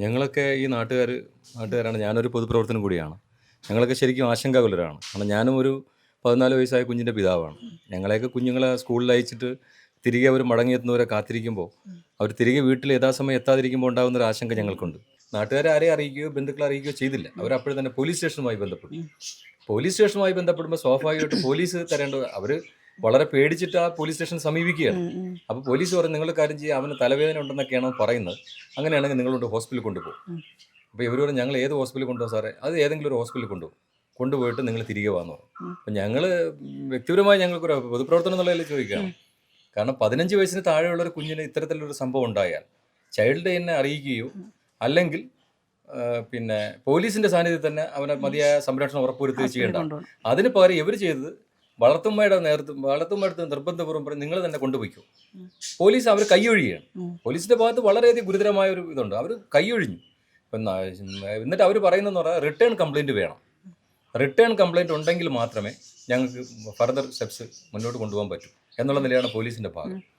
ഞങ്ങളൊക്കെ ഈ നാട്ടുകാരാണ്. ഞാനൊരു പൊതുപ്രവർത്തനം കൂടിയാണ്. ഞങ്ങളൊക്കെ ശരിക്കും ആശങ്കാകുലരാണ്. കാരണം ഞാനും ഒരു 14 വയസ്സായ കുഞ്ഞിൻ്റെ പിതാവാണ്. ഞങ്ങളെയൊക്കെ കുഞ്ഞുങ്ങളെ സ്കൂളിൽ അയച്ചിട്ട് തിരികെ അവർ മടങ്ങിയെത്തുന്നവരെ കാത്തിരിക്കുമ്പോൾ, അവർ തിരികെ വീട്ടിൽ യഥാസമയം എത്താതിരിക്കുമ്പോൾ ഉണ്ടാകുന്ന ഒരു ആശങ്ക ഞങ്ങൾക്കുണ്ട്. നാട്ടുകാരെ ആരെയും അറിയിക്കുകയോ ബന്ധുക്കളെ അറിയിക്കുകയോ ചെയ്തില്ല. അവരപ്പോഴും തന്നെ പോലീസ് സ്റ്റേഷനുമായി ബന്ധപ്പെട്ടു. പോലീസ് സ്റ്റേഷനുമായി ബന്ധപ്പെടുമ്പോൾ സ്വാഭാവികമായിട്ട് പോലീസ് തരേണ്ടത് അവർ വളരെ പേടിച്ചിട്ട് ആ പോലീസ് സ്റ്റേഷൻ സമീപിക്കുകയാണ്. അപ്പോൾ പോലീസ് പറഞ്ഞു, നിങ്ങൾ കാര്യം ചെയ്യുക, അവന് തലവേദന ഉണ്ടെന്നൊക്കെയാണോ പറയുന്നത്, അങ്ങനെയാണെങ്കിൽ നിങ്ങളുണ്ട് ഹോസ്പിറ്റലിൽ കൊണ്ടുപോകും. അപ്പോൾ ഇവർ പറഞ്ഞു, ഞങ്ങൾ ഏത് ഹോസ്പിറ്റലിൽ കൊണ്ടുപോകും സാറേ? അത് ഏതെങ്കിലും ഒരു ഹോസ്പിറ്റലിൽ കൊണ്ടുപോയിട്ട് നിങ്ങൾ തിരികെ വന്നു പറഞ്ഞു. അപ്പം ഞങ്ങൾ വ്യക്തിപരമായി ഞങ്ങൾക്കൊരു പൊതുപ്രവർത്തനം എന്നുള്ളതിൽ ചോദിക്കുകയാണ്. കാരണം 15 വയസ്സിന് താഴെയുള്ള ഒരു കുഞ്ഞിന് ഇത്തരത്തിലൊരു സംഭവം ഉണ്ടായാൽ ചൈൽഡ് ലൈനിനെ അറിയിക്കുകയോ അല്ലെങ്കിൽ പിന്നെ പോലീസിൻ്റെ സാന്നിധ്യത്തിൽ തന്നെ അവനെ മതിയായ സംരക്ഷണം ഉറപ്പുവരുത്തുകയോ ചെയ്യേണ്ട. അതിന് പകരം ഇവർ ചെയ്തത് വളർത്തുമ്മയുടെ നിർബന്ധപൂർവ്വം പറഞ്ഞ് നിങ്ങൾ തന്നെ കൊണ്ടുപോയിക്കോ. പോലീസ് അവർ കൈയൊഴിയാണ്. പോലീസിന്റെ ഭാഗത്ത് വളരെയധികം ഗുരുതരമായ ഒരു ഇതുണ്ട്. അവർ കൈയൊഴിഞ്ഞു. എന്നിട്ട് അവർ പറയുന്നതെന്ന് പറഞ്ഞാൽ റിട്ടേൺ കംപ്ലൈൻറ്റ് വേണം. റിട്ടേൺ കംപ്ലൈൻറ്റ് ഉണ്ടെങ്കിൽ മാത്രമേ ഞങ്ങൾക്ക് ഫർദർ സ്റ്റെപ്സ് മുന്നോട്ട് കൊണ്ടുപോകാൻ പറ്റൂ എന്നുള്ള നിലയാണ് പോലീസിന്റെ ഭാഗം.